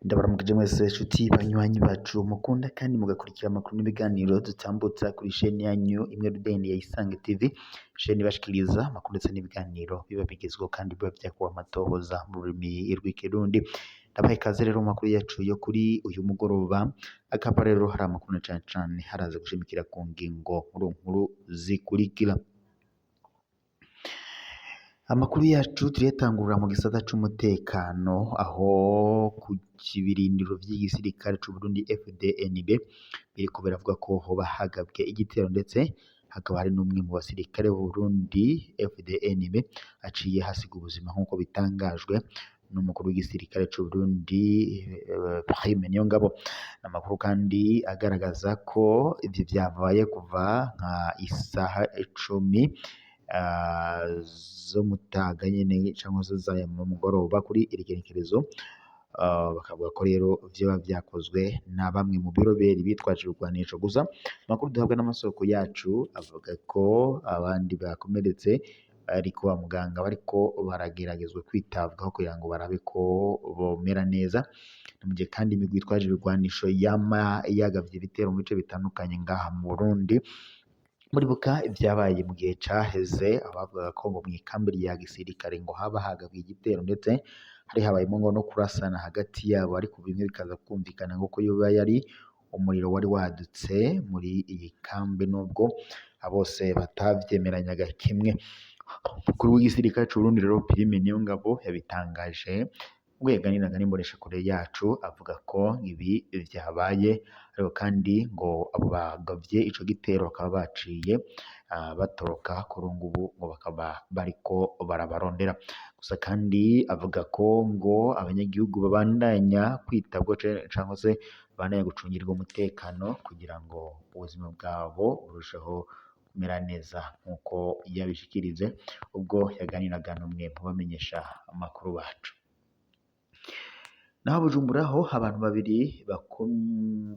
Ndabaramukije mwese nshuti banywanyi bacu mukunda kandi mugakurikira amakuru n'ibiganiro dutambutsa kuri sheni yanyu imwe rudende ya Isange TV, sheni ibashikiriza amakuru ndetse n'ibiganiro biba bigezweho kandi biba vyakuwe amatohoza mu rurimi rw'ikirundi. Ndabaha ikaze rero mu makuru yacu yo kuri uyu mugoroba, akaba rero hari amakuru na cane cane haraza gushimikira ku ngingo nkuru zikurikira. Amakuru yacu turiyatangurira mu gisata c'umutekano, aho ku kibirindiro vy'igisirikare c'u Burundi FDNB biriko biravuga ko hoba hagabwe igitero, ndetse hakaba hari n'umwe mu basirikare b'u Burundi FDNB aciye hasiga ubuzima nk'uko bitangajwe n'umukuru w'igisirikare c'u Burundi Prime Niyongabo. Amakuru kandi agaragaza ko ivyo vyabaye kuva nka isaha 10 zo mutaga nyene canke zo zaya mu mugoroba kuri iri genekerezo. Bakavuga ko rero vyoba vyakozwe na bamwe mu biroberi bitwaje ibigwanisho. Gusa amakuru duhabwa n'amasoko yacu avuga ko abandi bakomeretse bari kwa muganga bariko barageragezwa kwitabwaho kugira ngo barabe ko bomera neza. Mu gihe kandi imigwi itwaje ibigwanisho yama yagavye ibitero mu bice bitandukanye ngaha mu Burundi. Muribuka ivyabaye mu gihe caheze, abavugaga ko ngo mw'ikambi rya gisirikare ngo haba hagabwe igitero, ndetse hari habayemo ngo no kurasana hagati yabo, ariko bimwe bikaza kumvikana ngo ko yoba yari umuriro wari wadutse muri iyi kambi, nubwo bose batavyemeranyaga kimwe. Umukuru w'igisirikare c'u Burundi rero Prime Niyongabo yabitangaje ubwo yaganiraga n'imboneshakure yacu, avuga ko ibi vyabaye, ariko kandi ngo abo bagavye ico gitero bakaba baciye batoroka, kuri ubu ngo bakaba bariko barabarondera. Gusa kandi avuga ko ngo abanyagihugu babandanya kwitabwa canke se babandanya gucungirwa umutekano kugira ngo ubuzima bwabo burusheho kumera neza, nk'uko yabishikirije ubwo yaganiraga n'umwe mu bamenyesha amakuru bacu. Naho Bujumbura ho abantu babiri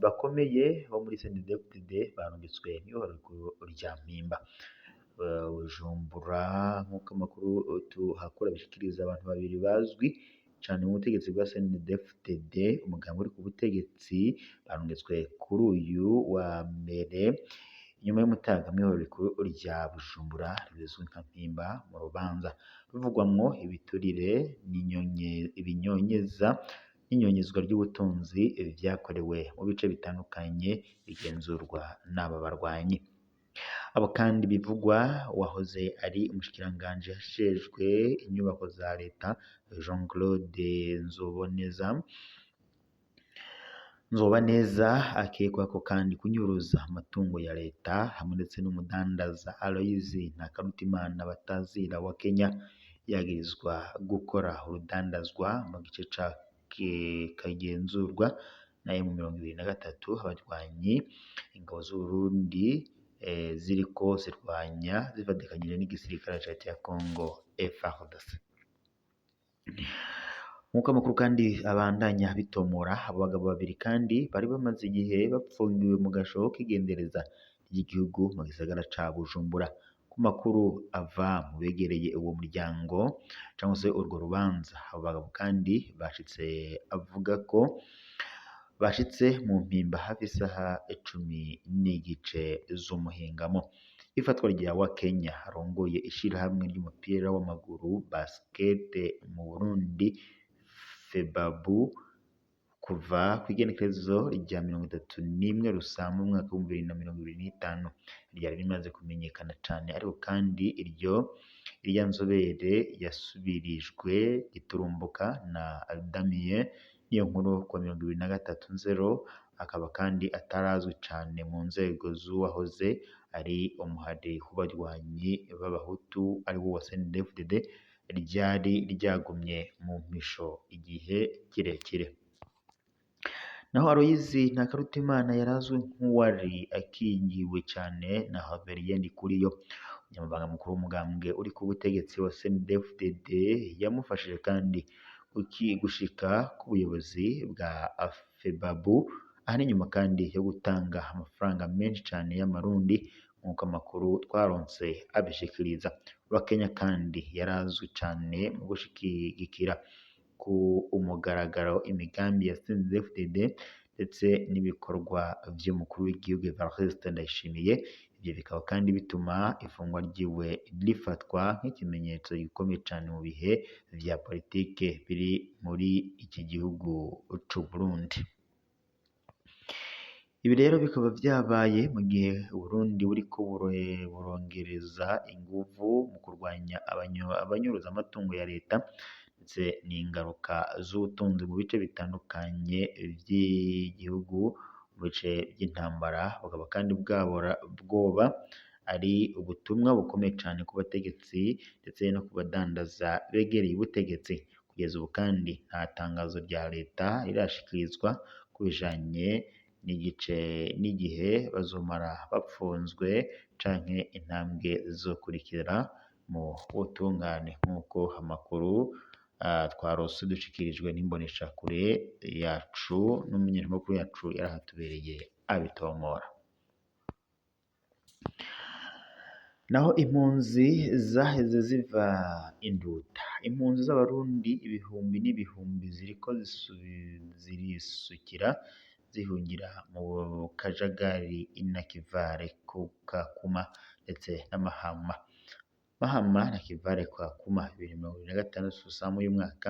bakomeye bo muri CNDD-FDD barungitswe n'ihohoterwa rya Mpimba. Bujumbura nk'uko amakuru tuhakura bishikiriza, abantu babiri bazwi cane mu butegetsi bwa CNDD-FDD, umugambi uri ku butegetsi, barungitswe kuri uyu wa mbere nyuma y'umutaga mw'ihohoterwa rya Bujumbura rizwi nka Mpimba, mu rubanza ruvugwamwo ibiturire n'inyonyezwa ry'ubutunzi vyakorewe mu bice bitandukanye bigenzurwa n'aba barwanyi. Abo kandi bivugwa wahoze ari umushikiranganji ajejwe inyubako za leta Jean Claude Nzobaneza akekwako kandi kunyuruza amatungo ya leta, hamwe ndetse n'umudandaza Aloyizi Ntakarutimana batazira wa Kenya, yagirizwa gukora urudandazwa mu gice kagenzurwa na M23, abarwanyi ingabo z'u Burundi ziriko zirwanya zifatikanyije n'igisirikare ca leta ya Congo FARDC. Nk'uko amakuru kandi abandanya bitomora, abo bagabo babiri kandi bari bamaze igihe bapfungiwe mu gasho k'igendereza ry'igihugu mu gisagara ca Bujumbura. Ku makuru ava mu begereye uwo muryango cyangwa se urwo rubanza, abo bagabo kandi avuga ko bashitse mu Mpimba hafi isaha 10:30 z'umuhingamo. Ifatwa rya Wakenya arongoye ishirahamwe ry'umupira w'amaguru basket mu Burundi FEBABU kuva kw'igenekerezo rya 31 Rusamba mu mwaka wa 2025 ryari rimaze kumenyekana cane, ariko kandi irya nzobere yasubirijwe iturumbuka na Damien Niyonkuru kwa 2023 akaba kandi atarazwi cane mu nzego z'uwahoze ari umuhari w'abarwanyi b'abahutu ari wo wa CNDD-FDD ryari ryagumye mu mpisho igihe kirekire. Naho Aloyizi Ntakarutimana yarazwi nk'uwari akingiwe cane na Haveriye Ndikuriyo, umunyamabanga mukuru w'umugambwe uri ku butegetsi wa CNDD-FDD, yamufashije kandi gushika ku buyobozi bwa FEBABU, aha n'inyuma kandi yo gutanga amafaranga menshi cane y'amarundi nk'uko amakuru twaronse abishikiriza. Uwakenya kandi yarazwi cane mu gushigikira ku umugaragaro imigambi ya CNDD-FDD ndetse n'ibikorwa vy'umukuru w'igihugu Evariste Ndayishimiye. Ivyo bikaba kandi bituma ifungwa ryiwe rifatwa nk'ikimenyetso gikomeye cane mu bihe vya politike biri muri iki gihugu c'u Burundi. Ibi rero bikaba vyabaye mu gihe Uburundi buriko burongereza inguvu mu kurwanya abanyuruza amatungo ya leta ndetse n'ingaruka z'ubutunzi mu bice bitandukanye vy'igihugu, mu bice vy'intambara. Bukaba kandi bwoba ari ubutumwa bukomeye cane ku bategetsi ndetse no ku badandaza begereye ubutegetsi. Kugeza ubu kandi nta tangazo rya leta rirashikirizwa ku bijanye n'igihe bazomara bapfunzwe canke intambwe zizokurikira mu butungane, nk'uko amakuru twarose dushikirijwe n'imboneshakure yacu n'umunyamakuru yacu yarahatubereye abitomora. Naho impunzi zaheze ziva induta, impunzi z'abarundi ibihumbi n'ibihumbi ziriko zirisukira zihungira mu kajagari inakivare ku Kakuma ndetse n'Amahama. Mahama na Kivale kwa Kakuma 2026 Samu y'umwaka,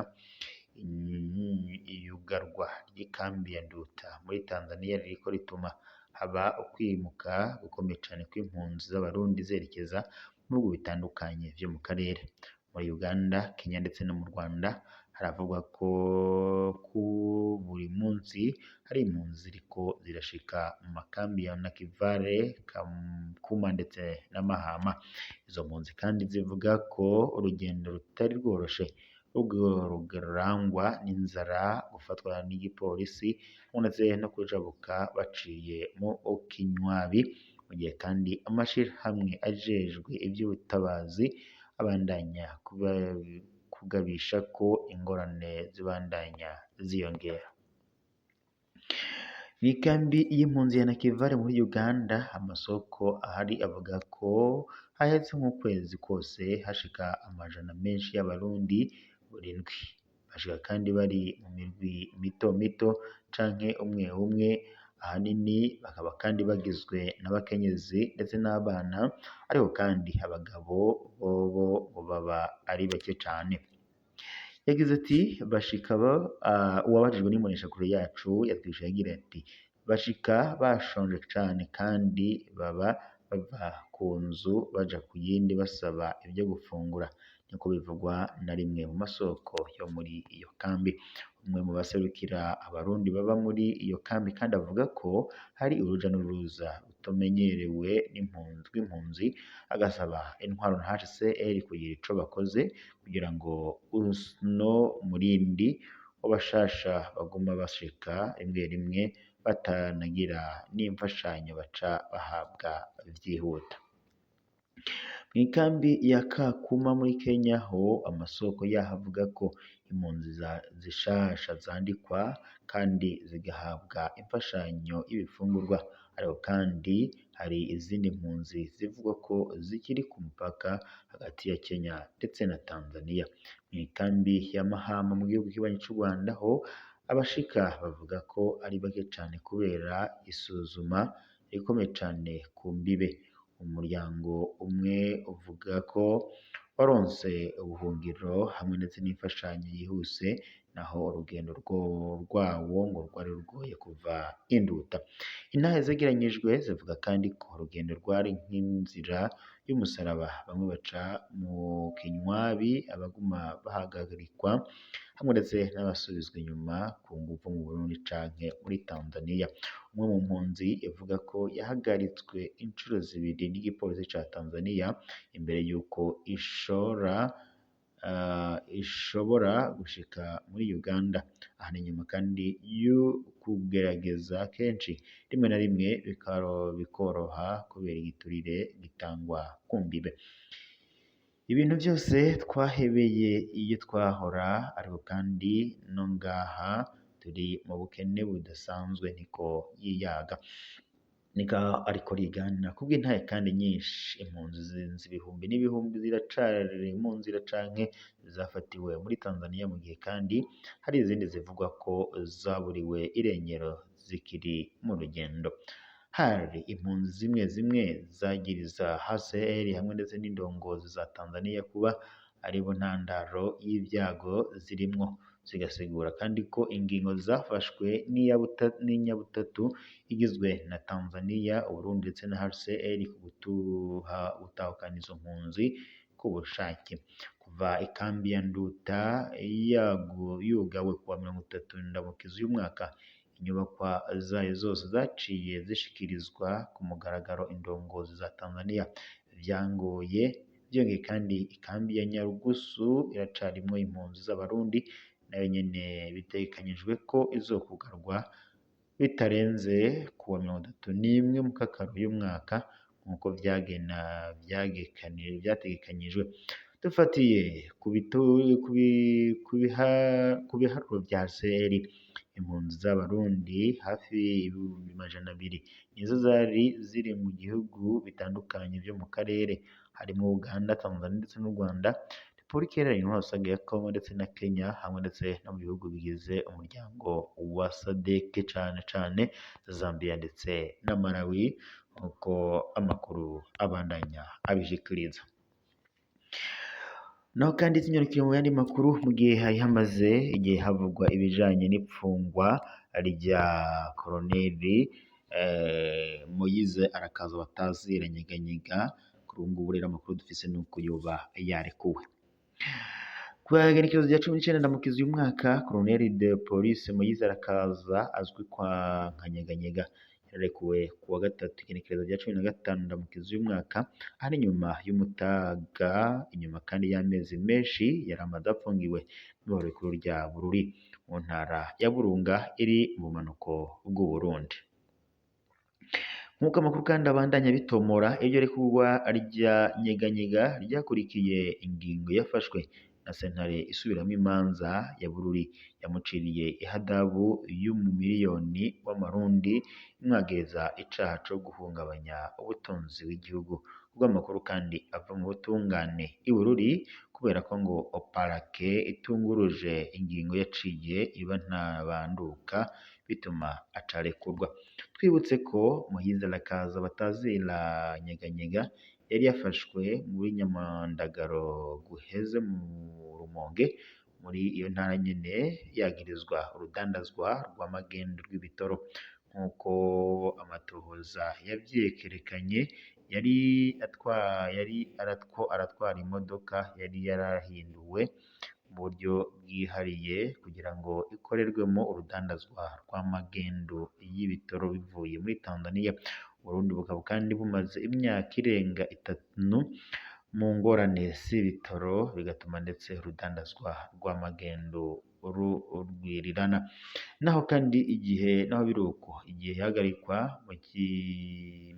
iyugarwa ry'ikambi ya Nduta muri Tanzania ririko rituma haba ukwimuka gukomeye cane kw'impunzi z'abarundi zerekeza mu bihugu bitandukanye vyo mu karere. Muri Uganda, Kenya ndetse no mu Rwanda haravugwa ko buri munsi hari impunzi ziriko zirashika mu makambi ya Nakivale, Kakuma ndetse n'Amahama. Izo mpunzi kandi zivuga ko urugendo rutari rworoshe, rurangwa n'inzara, gufatwa n'igipolisi ndetse no kujabuka baciye mu Kinywabi, mu gihe kandi amashirahamwe ajejwe ivy'ubutabazi abandanya kugabisha ko ingorane zibandanya ziyongera. Mw'ikambi y'impunzi ya Nakivale muri Uganda, amasoko ahari avuga ko haheze nk'ukwezi kose hashika amajana menshi y'abarundi buri ndwi. Bashika kandi bari mu mirwi mito mito canke umwe umwe, ahanini bakaba kandi bagizwe n'abakenyezi ndetse n'abana, ariko kandi abagabo bobo baba ari bake cane. Yagize ati bashika uwabajijwe n'imboneshakure yacu yatwishuye agira ati bashika bashonje cane kandi baba bava ku nzu baja ku yindi basaba ibyo gufungura, niko bivugwa na rimwe mu masoko yo muri iyo kambi. Umwe mu baserukira abarundi baba muri iyo kambi kandi avuga ko hari uruja n'uruza rutumenyerewe rw'impunzi, agasaba intwaro na HCR kugira ico bakoze kugira ngo uno murindi w'abashasha baguma bashika rimwe rimwe batanagira n'imfashanyo baca bahabwa vyihuta. Mw'ikambi ya Kakuma muri Kenya ho amasoko yaho avuga ko impunzi zishasha zandikwa kandi zigahabwa imfashanyo y'ibifungurwa, ariko kandi hari izindi mpunzi zivugwa ko zikiri ku mupaka hagati ya Kenya ndetse na Tanzania. Mw'ikambi ya Mahama mu gihugu kibanyi c'u Rwanda ho abashika bavuga ko ari bake cane kubera isuzuma rikomeye cane ku mbibe. Umuryango umwe uvuga ko waronse ubuhungiro hamwe ndetse n'imfashanyo yihuse, naho urugendo rwawo ngo rwari rugoye kuva induta. Intahe zegeranyijwe zivuga kandi ko urugendo rwari nk'inzira y'umusaraba, bamwe baca mu Kinywabi, abaguma bahagarikwa hamwe ndetse n'abasubizwa inyuma ku nguvu mu Burundi canke muri Tanzania. Umwe mu mpunzi ivuga ko yahagaritswe incuro zibiri n'igipolisi ca Tanzania imbere yuko ishobora gushika muri Uganda. Aha ni nyuma kandi yo kugerageza kenshi, rimwe na rimwe bikoroha kubera igiturire gitangwa ku mbibe. Ibintu vyose twahebeye iyo twahora, ariko kandi no ngaha turi mu bukene budasanzwe, niko yiyaga. nika ariko rigana kubw'intahe kandi nyinshi impunzi z'ibihumbi n'ibihumbi ziracari mu nzira canke zafatiwe muri Tanzania mu gihe kandi hari izindi zivugwa ko zaburiwe irengero zikiri mu rugendo. Hari impunzi zimwe zimwe zagiriza HCR hamwe ndetse n'indongozi za Tanzania kuba aribo ntandaro y'ibyago zirimwo, zigasigura kandi ko ingingo zafashwe n'inyabutatu igizwe na Tanzania, Uburundi ndetse na HCR ku gutahukana izo mpunzi ku bushake. Kuva ikambi ya Nduta yugawe kuwa 30 Ndamukiza uyu mwaka, inyubakwa zayo zose zaciye zishikirizwa ku mugaragaro indongozi za Tanzania. Byongeye kandi ikambi ya Nyarugusu iracarimwo impunzi z'abarundi nayo nyene bitekanyijwe ko izokugarwa bitarenze kuwa 31 Mukakaro uyu mwaka nk'uko vyategekanyijwe. Dufatiye ku biharuro vya HCR, impunzi z'abarundi hafi 200,000 nizo zari ziri mu gihugu bitandukanye vyo mu karere harimo Uganda, Tanzania ndetse n'u Rwanda, Repubulika Iharanira Demokarasi ya Kongo ndetse na Kenya, hamwe ndetse no mu bihugu bigize umuryango wa SADC cane Zambia ndetse na Malawi, uko amakuru abandanya abishikiriza. Naho kandi tunyarukiye mu yandi makuru, mu gihe hari hamaze igihe havugwa ibijanye n'ipfungwa rya Koloneli Moise Arakaza bataziranyeganyega. Kuri ubu ngubu rero amakuru dufise nuko yoba yarekuwe. Ku igenekerezo rya 19 Ndamukiza uyu mwaka, Koloneli de Police Moise Arakaza azwi kwa Nkanyeganyega yarekuwe kuwa gatatu igenekerezo rya 15 Ndamukiza uyu mwaka, ari nyuma y'umutaga, inyuma kandi y'amezi menshi yari amaze afungiwe n'ibaro rikuru rya Bururi mu ntara ya Burunga iri mu bumanuko bw'u Burundi. Nk'uko amakuru kandi abandanya bitomora, iryo rekurwa rya Nyeganyega ryakurikiye ingingo yafashwe na sentare isubiramwo imanza ya Bururi yamuciriye ihadabu y'umumiliyoni w'amarundi imwagiriza icaha co guhungabanya ubutunzi bw'igihugu. Kubw'amakuru kandi ava mu butungane i Bururi, kubera ko ngo Parake itunguruje ingingo yaciye iba ntabanduka bituma acarekurwa. Twibutse ko Moise Arakaza bataziranyeganyega yari yafashwe muri Nyamandagaro guheze mu Rumonge muri iyo ntara nyene, yagirizwa urudandazwa rw'amagendo rw'ibitoro. Nk'uko amatohoza yavyerekanye, yari aratwara imodoka yari yarahinduwe mu buryo bwihariye kugira ngo ikorerwemo urudandazwa rw'amagendo y'ibitoro bivuye muri Tanzania. Uburundi bukaba kandi bumaze imyaka irenga 3 mu ngorane z'ibitoro, bigatuma ndetse urudandazwa rw'amagendo rugwirirana. Naho kandi naho biruko, igihe ihagarikwa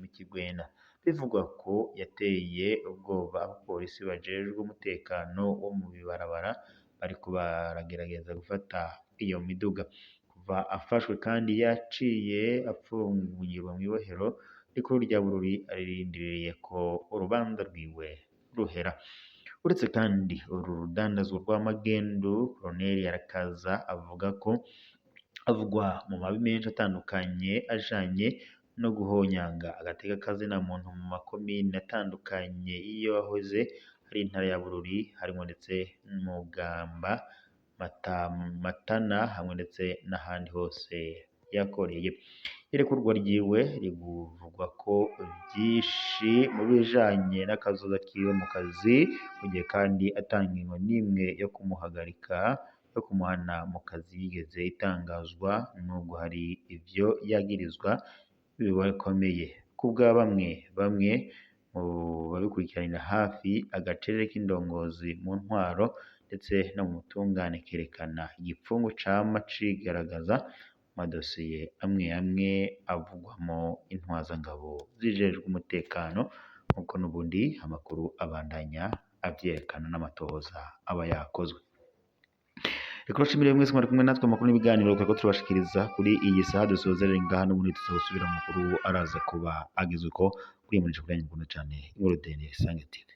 mu Kigwena bivugwa ko yateye ubwoba abapolisi bajejwe umutekano wo mu bibarabara bariko baragerageza gufata iyo miduga. Kuva afashwe kandi yaciye apfungirwa mw'ibohero rikuru rya Bururi, arindiriye ko urubanza rwiwe ruhera. Uretse kandi uru rudandazwa rw'amagendo, Koloneli Arakaza avugwa mu mabi menshi atandukanye ajanye no guhonyanga agateka kazina muntu mu makomine atandukanye iyo yahoze ari intara ya Bururi, harimo ndetse Mugamba, Matana hamwe ndetse n'ahandi hose yakoreye. Irekurwa ryiwe rivugwa ko vyinshi mu bijanye n'akazoza kiwe mu kazi, mu gihe kandi atanga ingingo n'imwe yo kumuhagarika, yo kumuhana mu kazi yigeze itangazwa, nubwo hari ivyo yagirizwa bikomeye. Kubwa bamwe mu babikurikiranira hafi, agacerere k'indongozi mu ntwaro ndetse no mu butungane kerekana igipfungu cama cigaragaza amadosiye amwe avugwamo intwazangabo zijejwe umutekano, nk'uko n'ubundi amakuru abandanya avyerekana n'amatohoza aba yakozwe. reka bashimire mwese mwari kumwe natwe amakuru n'ibiganiro twari turabashikiriza kuri iyi saha dusozerera ngaha n'ubundi tuzasubira mu makuru araza kuba agizwe ko kuri iyi mbonesha kure yanyu mukunda cane Inkuru Deni Sange TV.